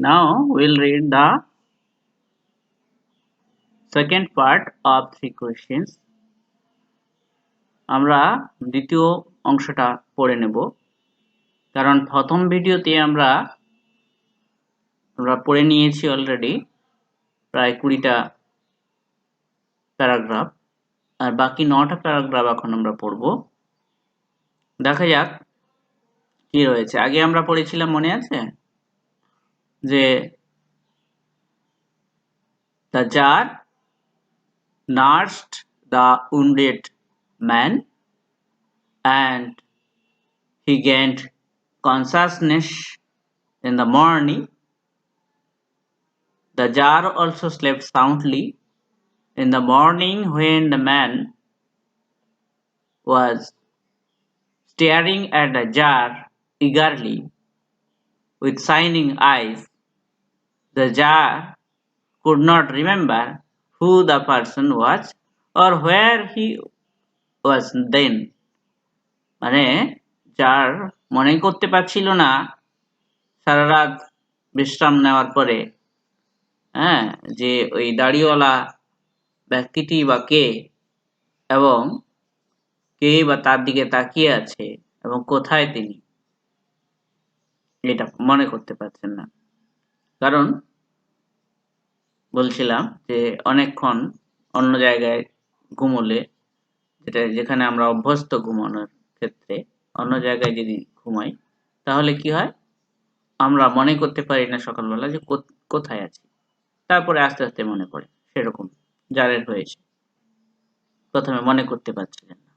Now we'll read the second part of 3 questions. আমরা দ্বিতীয় অংশটা পড়ে নেব, কারণ প্রথম ভিডিওতে আমরা পড়ে নিয়েছি অলরেডি প্রায় 20টা প্যারাগ্রাফ, আর বাকি 9টা প্যারাগ্রাফ এখন আমরা পড়ব। দেখা যাক কি রয়েছে। আগে আমরা পড়েছিলাম, মনে আছে, যে the jar nursed the wounded man and he gained consciousness in the morning. The jar also slept soundly. In the morning, when the man was staring at the jar eagerly with shining eyes, the jar could not remember who the person was or where he was then. মানে যার মনে করতে পারছিল না সারা রাত বিশ্রাম নেওয়ার পরে, যে ওই দাড়িওয়ালা ব্যক্তিটি বা কে, এবং কে বা তার দিকে তাকিয়ে আছে এবং কোথায় তিনি, এটা মনে করতে পারছেন না। কারণ বলছিলাম যে অনেকক্ষণ অন্য জায়গায় ঘুমোলে, যেখানে আমরা অভ্যস্ত ঘুমানোর ক্ষেত্রে, অন্য জায়গায় যদি ঘুমাই তাহলে কি হয়, আমরা মনে করতে পারি না সকালবেলা যে কোথায় আছি। তারপরে আস্তে আস্তে মনে পড়ে। সেরকম জারের হয়েছে, প্রথমে মনে করতে পারছিলেন না।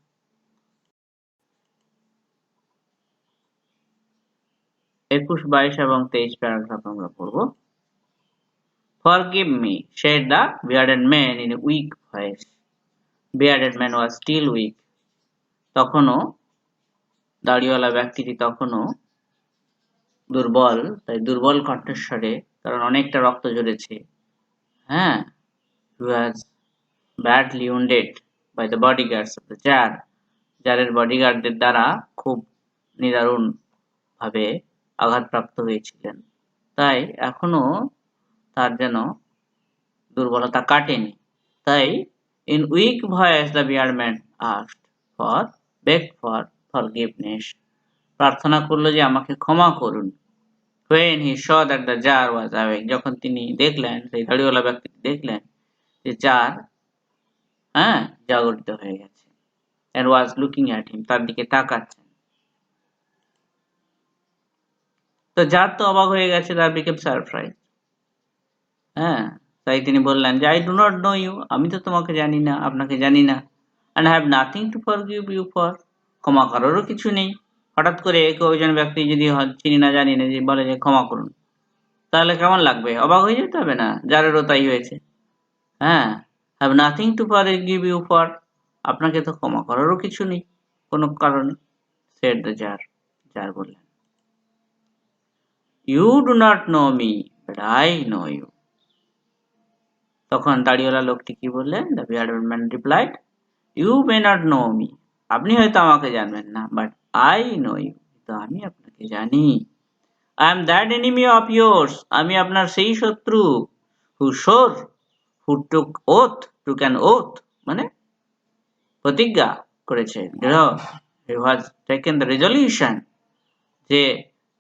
একুশ, 22 এবং 23 প্যারাগ্রাফ আমরা পড়ব। Forgive me, said the bearded man in a weak voice. Bearded man was still weak. তখনও দাড়িওয়ালা ব্যক্তিটি তখনও দুর্বল, তাই দুর্বল কণ্ঠস্বরে, কারণ অনেকটা রক্ত ঝরেছে, he was badly wounded by the bodyguards of the jar. জারের বডিগার্ডদের দ্বারা খুব নিদারুণ ভাবে আঘাতপ্রাপ্ত হয়েছিলেন, তাই এখনো তার যেন দুর্বলতা কাটেনি। তাই in weak voice the bearded man begged for forgiveness, প্রার্থনা করলো যে আমাকে ক্ষমা করুন। When he saw that the jar was awake, যখন তিনি দেখলেন, সেই দাড়িওয়ালা ব্যক্তিটি দেখলেন যে জার জাগরিত হয়ে গেছে, and was looking at him, তার দিকে তাকাচ্ছেন। তো জার তো অবাক হয়ে গেছে, তার became surprised, তাই তিনি বললেন যে I do not know you, আমি তো তোমাকে জানি না, আপনাকে জানি না, and I have nothing to forgive you for, ক্ষমা করারও কিছু নেই। হঠাৎ করে একজন ব্যক্তি যদি চিনি না জানি না যে বলে যে ক্ষমা করুন, তাহলে কেমন লাগবে? অবাক হয়ে যেতে হবে না? যারেরও তাই হয়েছে। have nothing to forgive you for, আপনাকে তো ক্ষমা করারও কিছু নেই কোনো কারণে, said the jar, জার বললেন। You do not know me, but I know you. তখন দাড়িওয়ালা লোকটি কি বললেন? The bearded man replied, You may not know me, আপনি হয়তো আমাকে জানবেন না, but I know you, তো আমি আপনাকে জানি। I am that enemy of yours, আমি আপনার সেই শত্রু, who took an oath, মানে প্রতিজ্ঞা করেছে, he has taken the resolution, যে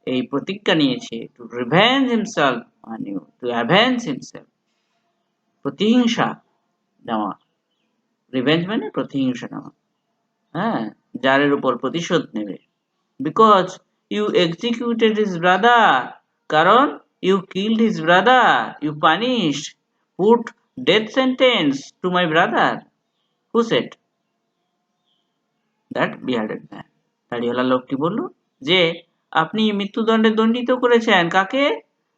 এই প্রতিজ্ঞা নিয়েছে, to revenge himself on you, to avenge himself, প্রতিহিংসা নেওয়া, রিভেঞ্জ মানে প্রতিহিংসা নেওয়া, জারের উপর প্রতিশোধ নেবে। Because you executed his brother, কারণ you killed his brother, you punished, put death sentence to my brother. Who said? That bearded man. দাড়িওয়ালা লোকটি বলল যে আপনি মৃত্যুদণ্ডে দণ্ডিত করেছেন কাকে?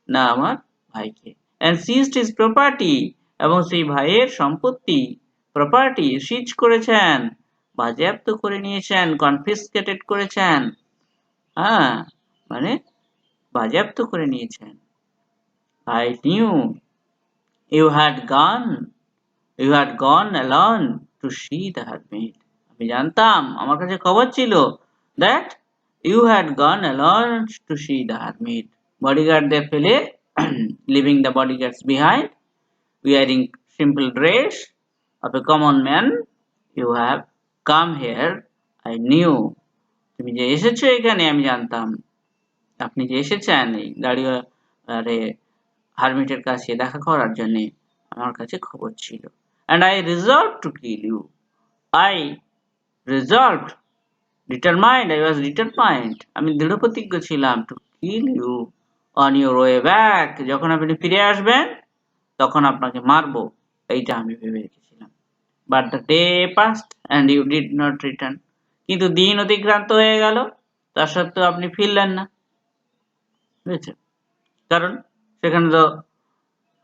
না, আমার ভাইকে। And seized his property, এবং সেই ভাইয়ের সম্পত্তি, প্রপার্টি, সিজ করেছেন, বাজেয়াপ্ত করে নিয়েছেন, কনফিসকেটেড করেছেন, মানে বাজেয়াপ্ত করে নিয়েছেন। I knew you had gone alone to see the hermit, আমি জানতাম, আমার কাছে খবর ছিল, that you had gone alone to see the hermit, বডিগার্ডদের ফেলে leaving the bodyguards behind, wearing simple dress of a common man. You have come here, I knew. তুমি যে এসেছো এখানে আমি জানতাম। আপনি যে এসেছেন এই দাঁড়িয়ে আরে হারমিটের কাছে দেখা করার জন্য আমার কাছে খবর ছিল। And I resolved to kill you. I resolved, determined, I was determined. আমি দৃঢ় প্রতিজ্ঞ ছিলাম to kill you on your way back. যখন আপনি ফিরে আসবেন তখন আপনাকে মারবো, এইটা আমি ভেবে রেখেছিলাম। But the day passed and you did not return. কিন্তু দিন অতিক্রান্ত হয়ে গেল, তা সত্ত্বেও আপনি ফিরলেন না। বুঝেছেন? কারণ সেখানে তো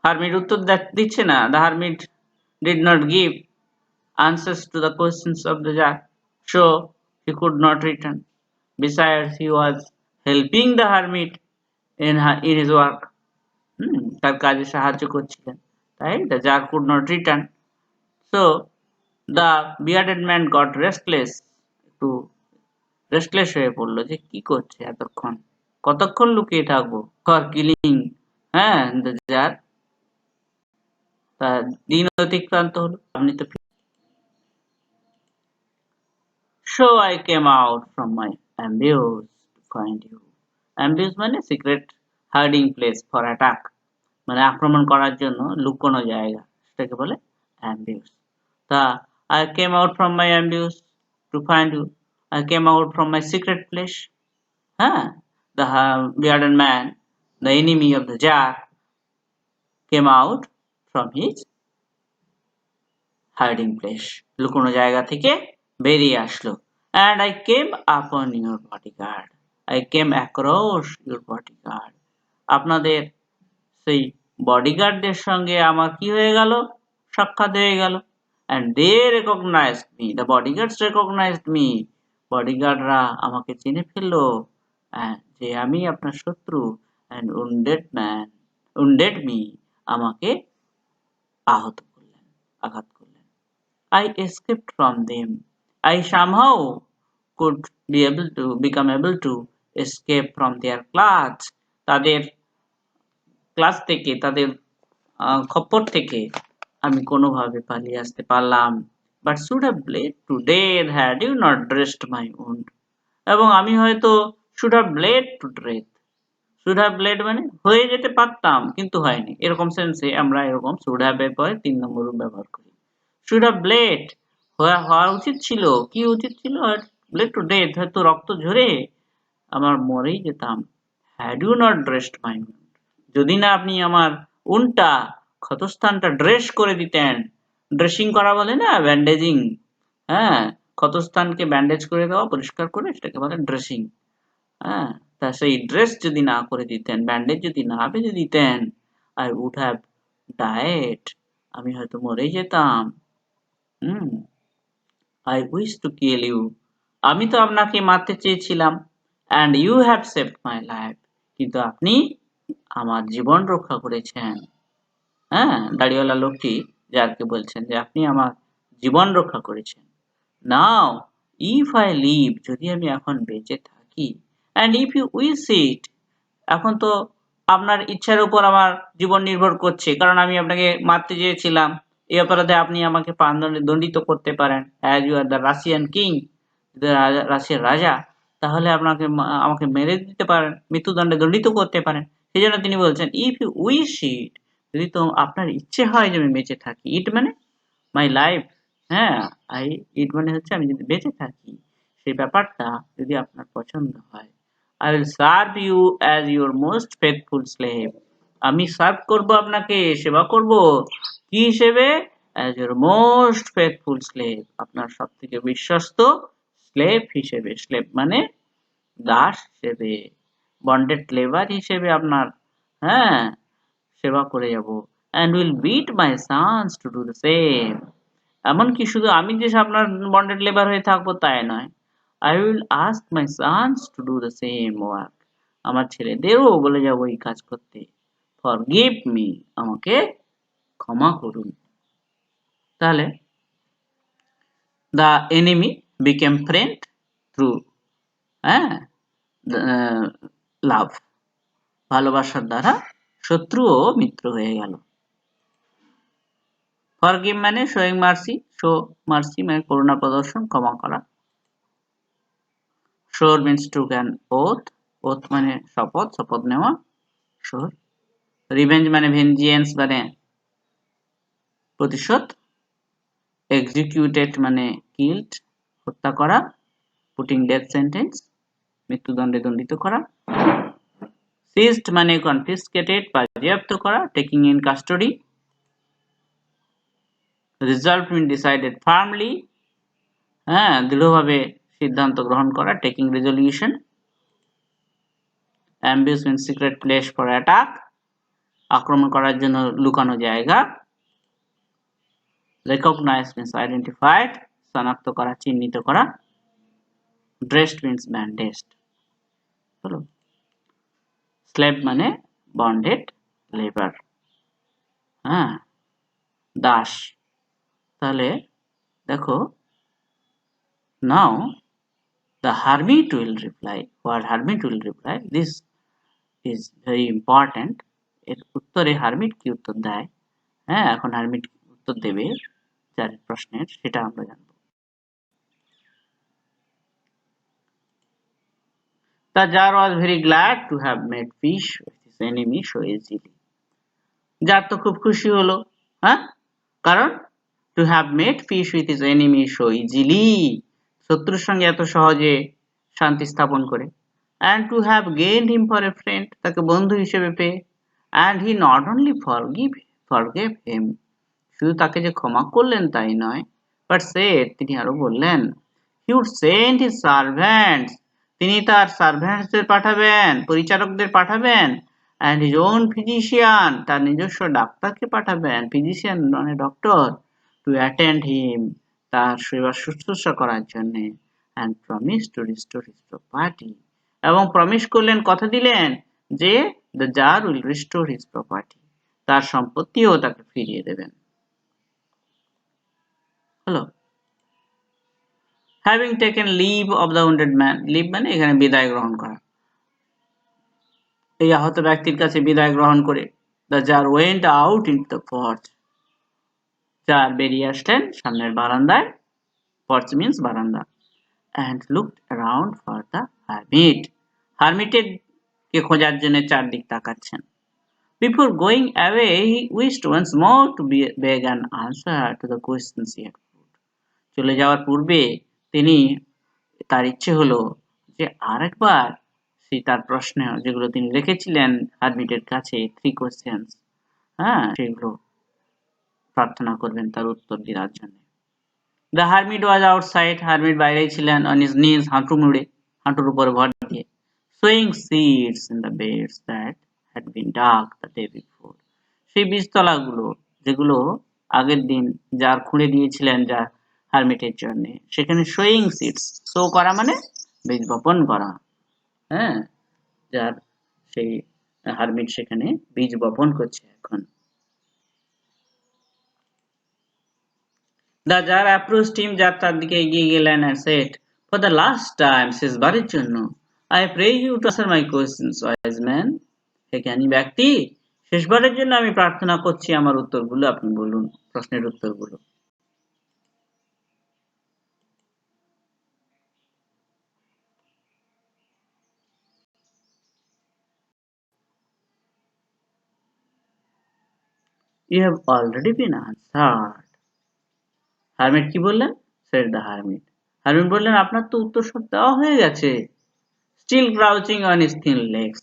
হারমিট উত্তর দিচ্ছে না। The hermit did not give answers to the questions of the jar, so he could not return. Besides, he was helping the hermit in his work. তার কাজে সাহায্য করছিলেন, তাই the jar could not return. So the bearded man got restless, একটু restless হয়ে পড়লো যে কি করছে এতক্ষণ, কতক্ষণ লুকিয়ে থাকবো, ফর কিলিং the jar. তা দিন অতিক্রান্ত হলো, আপনি তো So I came out from my ambush to find you. Ambush মানে secret hiding place for attack, মানে আক্রমণ করার জন্য লুকোনো জায়গা, সেটাকে বলে ambush. তা I came out from my ambush to find you. I came out from my secret place. The bearded man, the enemy of the jar, came out from his hiding place. লুকোনো জায়গা থেকে বেরিয়ে আসলো। And I came upon your bodyguard. I came across your bodyguard. আপনাদের সেই বডিগার্ডদের সঙ্গে আমার কি হয়ে গেল? সাক্ষাৎ হয়ে গেল। And they recognized me. The bodyguards recognized me. বডিগার্ডরা আমাকে চিনে ফেললো যে আমি আপনার শত্রু। And wounded me. আমাকে আহত করলেন, আঘাত করলেন। I escaped from them. I somehow could become able to escape from their clutch. তাদের ক্লাস থেকে, তাদের খপ্পর থেকে আমি কোনোভাবে পালিয়ে আসতে পারলাম। But should have bled to death had you not dressed my wound. এবং আমি হয়তো should have bled to death. should have bled মানে হয়ে যেতে পারতাম কিন্তু হয়নি, এরকম সেন্সে আমরা এরকম should have এর পরে 3 নম্বর রূপ ব্যবহার করি। should have bled হওয়া উচিত ছিল, কি উচিত ছিল? bled to death, হয়তো রক্ত ঝরে আমার মরেই যেতাম। had you not dressed my wound, যদি না আপনি আমার উনটা, ক্ষতস্থানটা ড্রেস করে দিতেন। ড্রেসিং করা বলে না, ব্যান্ডেজিং। ক্ষতস্থানকে ব্যান্ডেজ করে দেওয়া, পরিষ্কার করে, সেটাকে বলে ড্রেসিং। তা সেই ড্রেস যদি না করে দিতেন, ব্যান্ডেজ যদি না বেঁধে দিতেন, I would have died, আমি হয়তো মরেই যেতাম। I wish to kill you, আমি তো আপনাকে মারতে চেয়েছিলাম। And you have saved my life, কিন্তু আপনি আমার জীবন রক্ষা করেছেন। দাড়িওয়ালা লোকটি যারকে বলছেন যে আপনি আমার জীবন রক্ষা করেছেন। Now if I live, যদি আমি এখন বেঁচে থাকি, and if you wish it, এখন তো আপনার ইচ্ছার উপর আমার জীবন নির্ভর করছে, কারণ আমি আপনাকে মারতে চেয়েছিলাম, এই অপরাধে আপনি আমাকে প্রাণদণ্ডে দণ্ডিত করতে পারেন। as you are the Russian king, রাশিয়ার রাজা, তাহলে আমাকে মেরে দিতে পারেন, মৃত্যুদণ্ডে দণ্ডিত করতে পারেন। সেই জন্য তিনি বলছেন if you wish it, যদি তো আপনার ইচ্ছে হয় যে আমি বেঁচে থাকি, ইট মানে মাই লাইফ, ইট মানে হচ্ছে আমি যদি বেঁচে থাকি, সেই ব্যাপারটা যদি আপনার পছন্দ হয়, I will serve you as your most faithful slave. আমি সার্ভ করব আপনাকে, সেবা করব কি হিসেবে? as your most faithful slave, আপনার সবথেকে বিশ্বস্ত স্লেভ হিসেবে। স্লেভ মানে দাস হিসেবে, বন্ডেড লেবার হিসেবে আপনার সেবা করে যাব। and will beat my sons to do the same. এমনকি শুধু আমি যে আপনার বন্ডেড লেবার হয়ে থাকবো তাই নয়, I will ask my sons to do the same work. আমার ছেলেদেরও বলে যাব এই কাজ করতে। forgive me, আমাকে ক্ষমা করুন। তাহলে the enemy became friend through love, ভালোবাসার দ্বারা শত্রুও মিত্র হয়ে গেল। ফরগিভ মানে শোয়িং মার্সি, শো মার্সি মানে করুণা প্রদর্শন, ক্ষমা করা। Swore means to can oath, oath মানে শপথ, শপথ নেওয়া, শোর। রিভেঞ্জ মানে ভেঞ্জিয়েন্স মানে প্রতিশোধ। এক্সিকিউটেড মানে কিল্ড, হত্যা করা। পুটিং ডেথ সেন্টেন্স, মৃত্যুদণ্ডে দণ্ডিত করা। সিজড মানে কনফিসকেটেড, বাজেয়াপ্ত করা, taking in custody. Resolve mean decided firmly, হ্যাঁ দৃঢ়ভাবে সিদ্ধান্ত গ্রহণ করা, taking resolution. Ambush mean secret place for attack, আক্রমণ করার জন্য লুকানো জায়গা। রেকগনাইজ মিন্স আইডেন্টিফাইড, শনাক্ত করা, চিহ্নিত করা। ড্রেসড মিন্স ব্যান্ডেজড, হলো। স্লেভ মানে বন্ডেড লেবার, হ্যাঁ দাস। তাহলে দেখো, নাও the hermit will reply, what hermit will reply, this is very important. এর উত্তরে হারমিট কি উত্তর দেয়, হ্যাঁ এখন হারমিট উত্তর দেবে যার প্রশ্নের, সেটা আমরা জানব। The jar was very glad to have made peace with his enemy so easily. Tsar তো খুব খুশি হলো, হ্যাঁ কারণ to have made peace with his enemy so easily, শত্রুর সঙ্গে এত সহজে শান্তি স্থাপন করে। and to have gained him for a friend, তাকে বন্ধু হিসেবে পেয়ে। and he not only forgave him, শুধু তাকে যে ক্ষমা করলেন তাই নয়, but said, তিনি আরো বললেন, he would send his servants, তিনি তার সার্ভেন্টসদের পাঠাবেন, পরিচারকদের পাঠাবেন, and his own physician, তার নিজস্ব ডাক্তারকে পাঠাবেন, ফিজিশিয়ান মানে ডক্টর, to attend him, তার সেবা শুশ্রূষা করার জন্য, and promised to restore his property, এবং প্রমিস করলেন, কথা দিলেন যে the jar will restore his property, তার সম্পত্তিও তাকে ফিরিয়ে দেবেন। হলো। having taken leave of the wounded man, leave মানে এখানে বিদায় গ্রহণ করা, এই আহত ব্যক্তির কাছে বিদায় গ্রহণ করে the jar went out into the porch, jar বেরিয়ে আসলেন সামনের বারান্দায়, porch means বারান্দা, and looked around for the hermit, hermit কে খোঁজার জন্য চারদিক তাকাচ্ছেন। before going away he wished once more to beg an answer to the questions he had put, চলে যাওয়ার পূর্বে তিনি, তার ইচ্ছে হলো যে আরেকবার সেই তার প্রশ্ন যেগুলো তিনি রেখেছিলেন হারমিটের কাছে, 3 কোশ্চেন্স, হ্যাঁ সেগুলো প্রার্থনা করবেন তার উত্তর দেওয়ার জন্য। The hermit was outside, hermit বাইরেই ছিলেন, on his knees, হাঁটু মুড়ে, হাঁটুর উপর ভর দিয়ে, sowing seeds in the beds that had been dug the day before, সেই বীজতলাগুলো যেগুলো আগের দিন যার খুঁড়ে দিয়েছিলেন যা হারমিটের জন্য, সেখানে sowing seeds, সো করা মানে বীজ বপন করা, হ্যাঁ যার সেই হারমিট সেখানে বীজ বপন করছে এখন। The jar approached him, jar তার দিকে এগিয়ে গেলেন, and said, for the last time, শেষবারের জন্য, I pray you to answer my questions, wise man, হে জ্ঞানী ব্যক্তি, শেষবারের জন্য আমি প্রার্থনা করছি, আমার উত্তরগুলো আপনি বলুন, প্রশ্নের উত্তরগুলো। You have already been answered. Hermit কি বললেন? said the hermit. হারমিট বললেন, আপনার তো উত্তর সব দেওয়া হয়ে গেছে। Still crouching on his thin legs,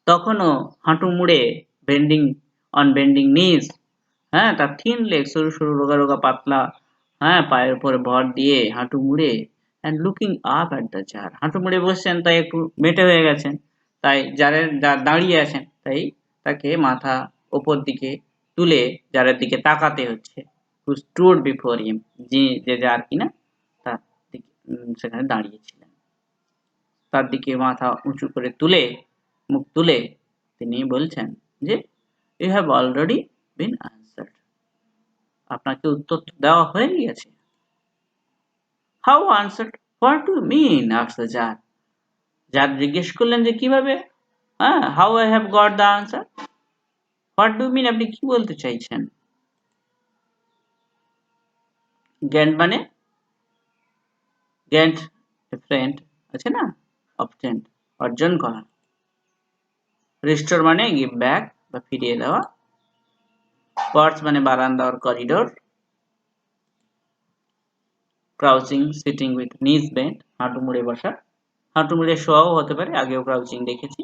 তখনও হাঁটু মুড়ে, bending on bending knees, হ্যাঁ তার থিন লেগ, সরু সরু রোগা রোগা পাতলা, হ্যাঁ পায়ের উপরে ভর দিয়ে হাঁটু মুড়ে, and looking up at the jar, হাঁটু মুড়ে বসছেন তাই একটু মেটে হয়ে গেছেন, তাই জারের দাঁড়িয়ে আছেন তাই তাকে মাথা ওপর দিকে তুলে জারের দিকে তাকাতে হচ্ছে। who stood before him, যে জার কিনা তার দিকে সেখানে দাঁড়িয়েছিলেন, তার দিকে মাথা উঁচু করে তুলে, মুখ তুলে তিনি বলছেন যে you have already been answered, আপনাকে উত্তর দেওয়া হয়ে গেছে। How answered? What do you mean? asked the jar. jar জিজ্ঞেস করলেন যে কিভাবে, how I have got the answer? What do mean, আপনি কি বলতে চাইছেন? গ্যান্ট মানে গ্যান্ট ফ্রেন্ড আছে না, অবটেন্ড অর্জন করা। রিস্টোর মানে গিভ ব্যাক বা ফিরিয়ে দেওয়া। পর্চ মানে বারান্দা or করিডোর। ক্রাউচিং সিটিং উইথ নিজ বেন্ট, হাঁটু মুড়ে বসা। হাঁটু মুড়ে শোয়াও হতে পারে, আগেও ক্রাউচিং দেখেছি।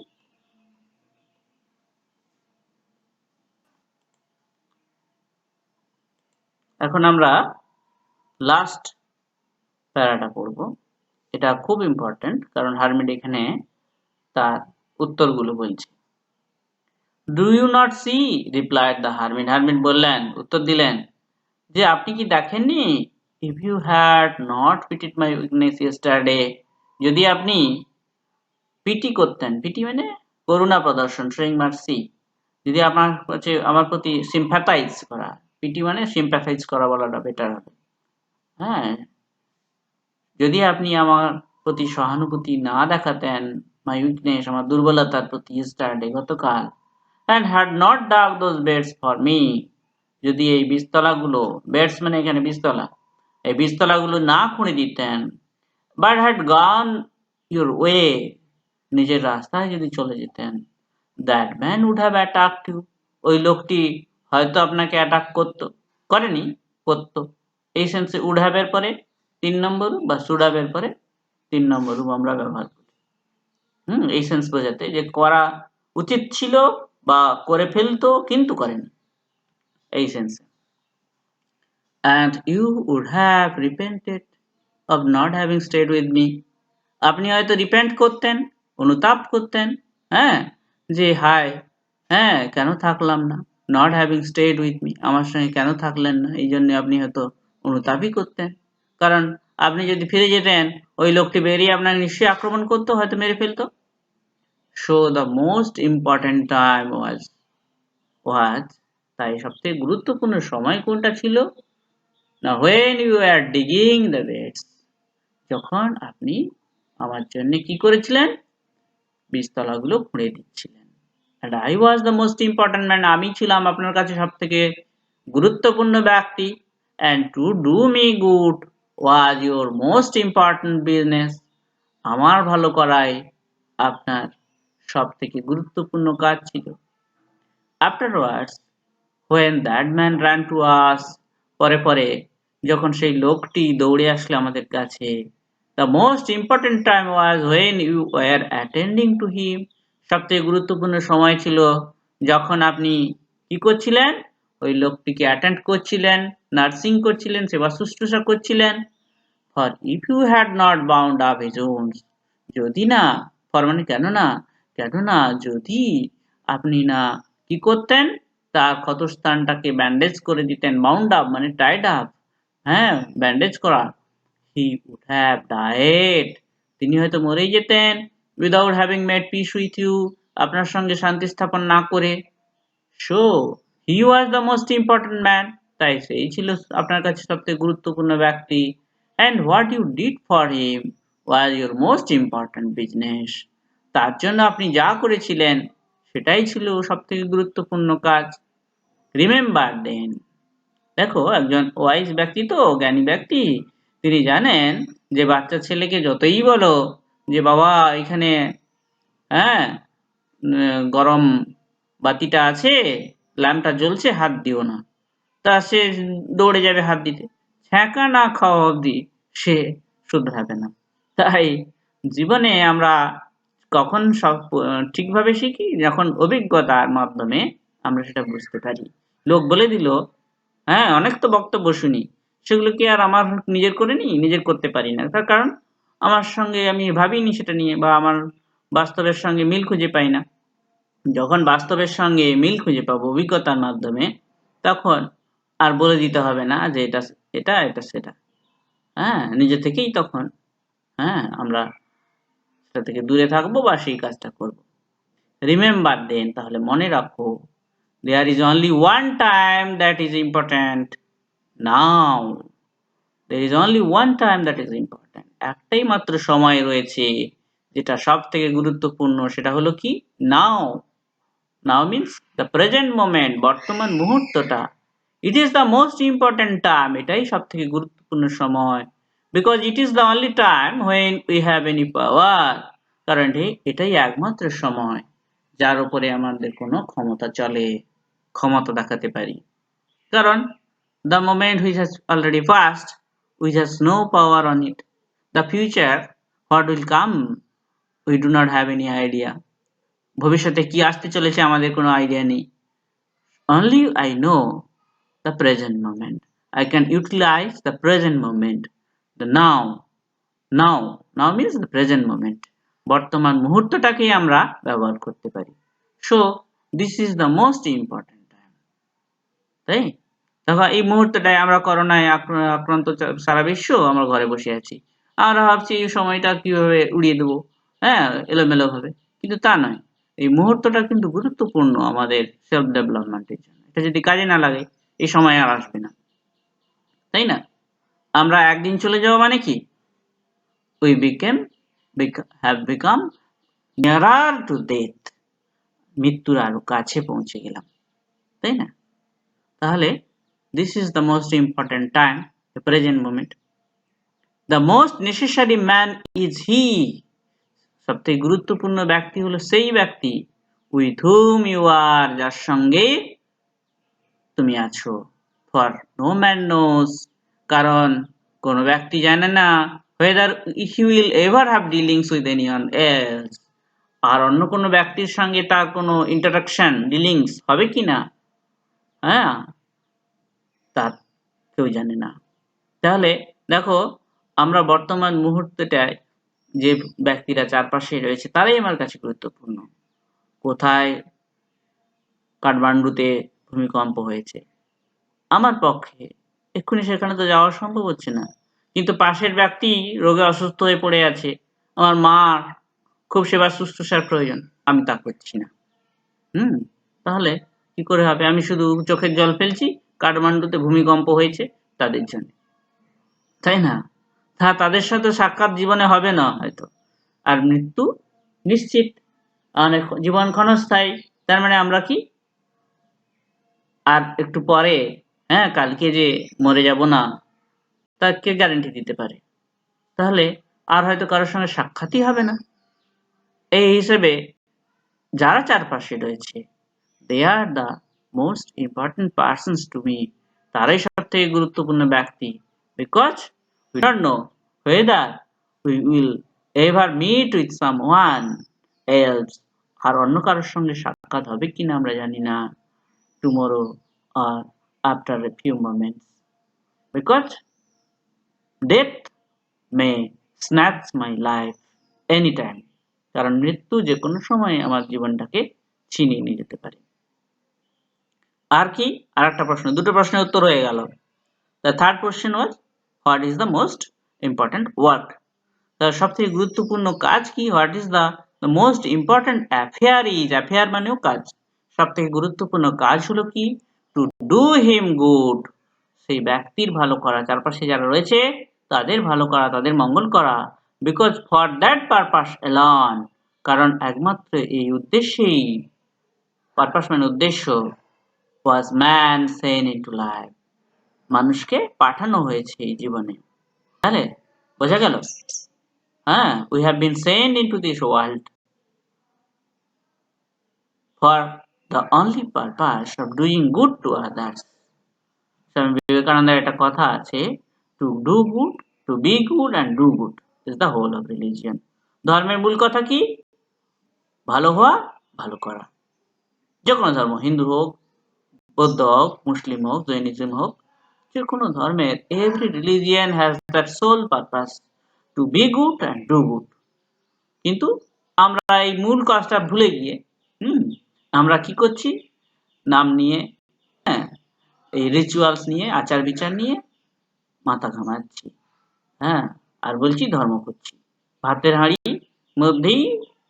এখন আমরা লাস্ট প্যারাটা পড়ব। এটা খুব ইম্পর্টেন্ট, কারণ হারমিট এখানে তার উত্তরগুলো বলছে। Do you not see, replied the hermit. Hermit বললেন, উত্তর দিলেন যে আপনি কি দেখেননি? If you had not pitied my weakness yesterday, যদি আপনি পিটি করতেন, পিটি মানে করুণা প্রদর্শন, শোয়িং মার্সি, যদি আপনার কাছে আমার প্রতি সিম্প্যাথাইজ করা, পিটি মানে সিম্প্যাথাইজ করা বলাটা বেটার হবে। হ্যাঁ, যদি আপনি আমার প্রতি সহানুভূতি না দেখাতেন, মাই উইকনেস আমার দুর্বলতার প্রতি, ইয়েস্টারডে গতকাল, and had not dug those beds for me, যদি এই বীজতলাগুলো, বেডস মানে এখানে বীজতলা, এই বীজতলাগুলো না খুঁড়ে দিতেন, but had gone your way, নিজের রাস্তায় যদি চলে যেতেন, that man would have attacked you, ওই লোকটি হয়তো আপনাকে অ্যাটাক করতো, করেনি, করতো। এই সেন্সে উড হ্যাভ এর পরে 3 নম্বর বা শুড হ্যাভ এর পরে 3 নম্বর আমরা ব্যবহার করি। এই সেন্স বোঝাতে যে করা উচিত ছিল বা করে ফেলতো কিন্তু করেনি, এই সেন্সে। and you would have repented of not having stayed with me, আপনি হয়তো রিপেন্ট করতেন, অনুতাপ করতেন, হ্যাঁ, যে হায়, হ্যাঁ কেন থাকলাম না, not having stayed with me, আমার সঙ্গে কেন থাকলেন না, এই জন্য আপনি হয়তো অনুতাপই করতেন। কারণ আপনি যদি ফিরে যেতেন, ওই লোকটি বেরিয়ে আপনাকে নিশ্চয়ই আক্রমণ করতো, হয়তো মেরে ফেলতো। So the most important time was, তাই সবথেকে গুরুত্বপূর্ণ সময় কোনটা ছিল না, when you were digging the beds, যখন আপনি আমার জন্য কি করেছিলেন, বীজতলাগুলো খুঁড়ে দিচ্ছিলেন। and I was the most important man, আমি ছিলাম আপনার কাছে সবথেকে গুরুত্বপূর্ণ ব্যক্তি, and to do me good was your most important business, আমার ভালো করাই আপনার সবথেকে গুরুত্বপূর্ণ কাজ ছিল। afterwards when that man ran to us, পরে পরে যখন সেই লোকটি দৌড়ে আসলো আমাদের কাছে, the most important time was when you were attending to him, সবথেকে গুরুত্বপূর্ণ সময় ছিল যখন আপনি কি করছিলেন, ওই লোকটিকে অ্যাটেন্ড করছিলেন, নার্সিং করছিলেন, সেবা শুশ্রূষা করছিলেন। for if you had not bound up his wounds, যদি না, for মানে কেন না, যদি আপনি না কি করতেন, তার ক্ষতস্থানটাকে ব্যান্ডেজ করে দিতেন, বাউন্ড আপ মানে টাইড আপ, হ্যাঁ ব্যান্ডেজ করা, he would have died, তিনি হয়তো মরেই যেতেন, without having made peace with you, আপনার সঙ্গে শান্তি স্থাপন না করে। so he was the most important man, তাই সেই ছিল আপনার কাছে সবথেকে গুরুত্বপূর্ণ ব্যক্তি, and what you did for him was your most important business, তার জন্য আপনি যা করেছিলেন সেটাই ছিল সবথেকে গুরুত্বপূর্ণ কাজ। রিমেম্বার দেন, দেখো একজন ওয়াইজ ব্যক্তি, তো জ্ঞানী ব্যক্তি, তিনি জানেন যে বাচ্চা ছেলেকে যতই বলো যে বাবা এখানে হ্যাঁ গরম বাতিটা আছে, ল্যাম্পটা জ্বলছে, হাত দিও না, তা সে দৌড়ে যাবে হাত দিতে, ছ্যাঁকা না খাওয়া অবধি সে শুধরাবে না। তাই জীবনে আমরা কখন সব ঠিকভাবে শিখি, যখন অভিজ্ঞতার মাধ্যমে আমরা সেটা বুঝতে পারি। লোক বলে দিল, হ্যাঁ অনেক তো বক্তব্য শুনি, সেগুলো কি আর আমার নিজের করে নিই, নিজের করতে পারি না, তার কারণ আমার সঙ্গে আমি ভাবিনি সেটা নিয়ে, বা আমার বাস্তবের সঙ্গে মিল খুঁজে পাই না। যখন বাস্তবের সঙ্গে মিল খুঁজে পাবো অভিজ্ঞতার মাধ্যমে, তখন আর বলে দিতে হবে না যে এটা এটা এটা সেটা, হ্যাঁ নিজে থেকেই তখন আমরা সেটা থেকে দূরে থাকবো বা সেই কাজটা করব। রিমেম্বার দেন, তাহলে মনে রাখো, there is only one time that is important now, there is only one time that is important, একটাই মাত্র সময় রয়েছে যেটা সব থেকে গুরুত্বপূর্ণ, সেটা হলো কি নাও, নাও মিন্স দ্য প্রেজেন্ট মোমেন্ট, বর্তমান মুহূর্তটা। It is the most important time, এটাই সব থেকে গুরুত্বপূর্ণ সময়। Because it is the only time when we have any পাওয়ার, কারণ এটাই একমাত্র সময় যার উপরে আমাদের কোনো ক্ষমতা চলে, ক্ষমতা দেখাতে পারি। কারণ the moment which has already passed, which has no power on it. The future, what will come, we do not have any idea. ভবিষ্যতে কি আসতে চলেছে আমাদের কোনো আইডিয়া নেই। Only I know the present moment. I can utilize the present moment. The now. Now means the present moment. বর্তমান মুহূর্তটাকেই আমরা ব্যবহার করতে পারি। So, this is the most important time. তাই? দেখো এই মুহূর্তটায় আমরা করোনায় আক্রান্ত সারা বিশ্ব, আমরা ঘরে বসে আছি। আমরা ভাবছি এই সময়টা কিভাবে উড়িয়ে দেবো, হ্যাঁ, এলোমেলো ভাবে। কিন্তু তা নয়, এই মুহূর্তটা কিন্তু গুরুত্বপূর্ণ আমাদের সেলফ ডেভেলপমেন্টের জন্য। এটা যদি কাজে না লাগে এই সময় আর আসবে না, তাই না? আমরা একদিন চলে যাওয়া মানে কি, we have become nearer to death, মৃত্যুর আরো কাছে পৌঁছে গেলাম, তাই না? তাহলে this is the most important time, the present moment. The most necessary man is he, সবথেকে গুরুত্বপূর্ণ ব্যক্তি হলো সেই ব্যক্তি, with whom you are, যার সঙ্গে তুমি আছো। For no man knows, কারণ কোন ব্যক্তি জানে না whether he will ever have dealings with anyone else, আর অন্য কোনো ব্যক্তির সঙ্গে তার কোনো ইন্টারাকশন, ডিলিংস হবে কিনা, হ্যাঁ, তার কেউ জানে না। তাহলে দেখো আমরা বর্তমান মুহূর্তটায় যে ব্যক্তিরা চারপাশে রয়েছে তারাই আমার কাছে গুরুত্বপূর্ণ। কোথায় কাঠমান্ডুতে ভূমিকম্প হয়েছে, আমার পক্ষে এক্ষুনি সেখানে তো যাওয়া সম্ভব হচ্ছে না, কিন্তু পাশের ব্যক্তি রোগে অসুস্থ হয়ে পড়ে আছে, আমার মার খুব সেবা শুশ্রূষার প্রয়োজন, আমি তা করছি না। তাহলে কি করে হবে? আমি শুধু চোখের জল ফেলছি, কাঠমান্ডুতে ভূমিকম্প হয়েছে তাদের জন্য, তাই না? তাদের সাথে সাক্ষাৎ জীবনে হবে না হয়তো, আর মৃত্যু নিশ্চিত, অনেক জীবন ক্ষণস্থায়ী। তার মানে আমরা কি আর একটু পরে, হ্যাঁ, কালকে যে মরে যাব না, তার কে গ্যারান্টি দিতে পারে? তাহলে আর হয়তো কারোর সঙ্গে সাক্ষাৎই হবে না। এই হিসেবে যারা চারপাশে রয়েছে, they are the most important persons to me, তারাই সব থেকে গুরুত্বপূর্ণ ব্যক্তি। because we don't know whether we will ever meet with someone else, আর অন্য কারোর সঙ্গে সাক্ষাৎ হবে কিনা আমরা জানি না, tomorrow or after a few moments, because death may snatch my life anytime, কারণ মৃত্যু যে কোনো সময় আমার জীবনটাকে ছিনিয়ে নিয়ে যেতে পারে। আর কি, আর একটা প্রশ্ন, দুটো প্রশ্নের উত্তর হয়ে গেল। The third question was, what is the most important work? তার সবথেকে গুরুত্বপূর্ণ কাজ কি? What is the most important affair is, affair মানেও কাজ, সবথেকে গুরুত্বপূর্ণ কাজ হলো কি? To do him good, সেই ব্যক্তির ভালো করা, চারপাশে যারা রয়েছে তাদের ভালো করা, তাদের মঙ্গল করা। Because for that purpose alone, কারণ একমাত্র এই উদ্দেশ্যেই, পারপাস মানে উদ্দেশ্য, was man sent into life, মানুষকে পাঠানো হয়েছে এই জীবনে। তাহলে বোঝা গেল? হ্যাঁ, we have been sent into this world for the only purpose of doing good to others. স্বামী বিবেকানন্দের একটা কথা আছে, to do good, to be good and do good is the whole of religion. ধর্মের মূল কথা কি? ভালো হওয়া, ভালো করা। যে কোনো ধর্ম, হিন্দু হোক, বৌদ্ধ হোক, মুসলিম হোক, জৈনিজম হোক, যে কোনো ধর্মের, every religion has that sole purpose to be good and do good. কিন্তু আমরা এই মূল কাজটা ভুলে গিয়ে আমরা কি করছি? নাম নিয়ে, হ্যাঁ, এই রিচুয়ালস নিয়ে, আচার বিচার নিয়ে মাথা ঘামাচ্ছি, হ্যাঁ, আর বলছি ধর্ম করছি। ভাতের হাঁড়ির মধ্যেই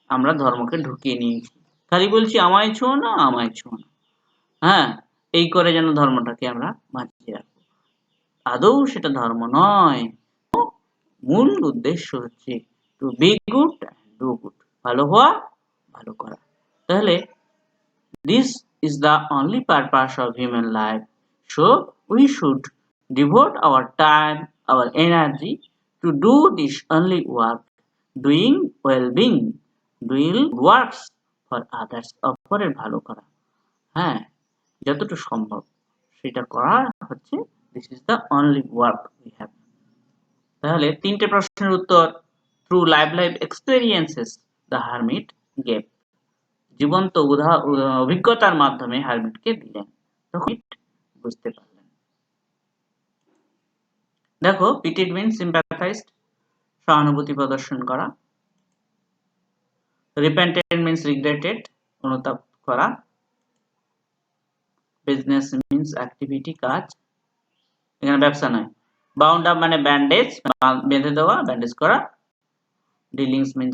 আমরা ধর্মকে ঢুকিয়ে নিয়েছি, খালি বলছি আমায় ছোঁয় না, আমায় ছোঁয় না, হ্যাঁ, এই করে যেন ধর্মটাকে আমরা বাঁচিয়ে রাখবো। আদৌ সেটা ধর্ম নয়। মূল উদ্দেশ্য হচ্ছে to be good, do good, ভালো হওয়া, ভালো করা। তাহলে This is the only purpose of human life, so we should devote our time, our energy to do this only work, doing well-being, doing works for others, অপরের ভালো করা। হ্যাঁ, যতটুকু সম্ভব সেটা করা হচ্ছে, this is the only work we have. তাহলে তিনটে প্রশ্নের উত্তর through life experiences the hermit gave, জীবন্ত অভিজ্ঞতার মাধ্যমে হার্মিটকে দিলেন, তখন বুঝতে পারলেন। দেখো, পিটিড মিন্স sympathized, সহানুভূতি প্রদর্শন করা। রিপেন্টেন্ট মিন্স রিগ্রেটেড, অনুতাপ করা। বিজনেস মিন্স অ্যাক্টিভিটি, কাজ, এখানে ব্যবসা নয়। বাউন্ড আপ মানে ব্যান্ডেজ, বেঁধে দেওয়া, ব্যান্ডেজ করা। Dealings means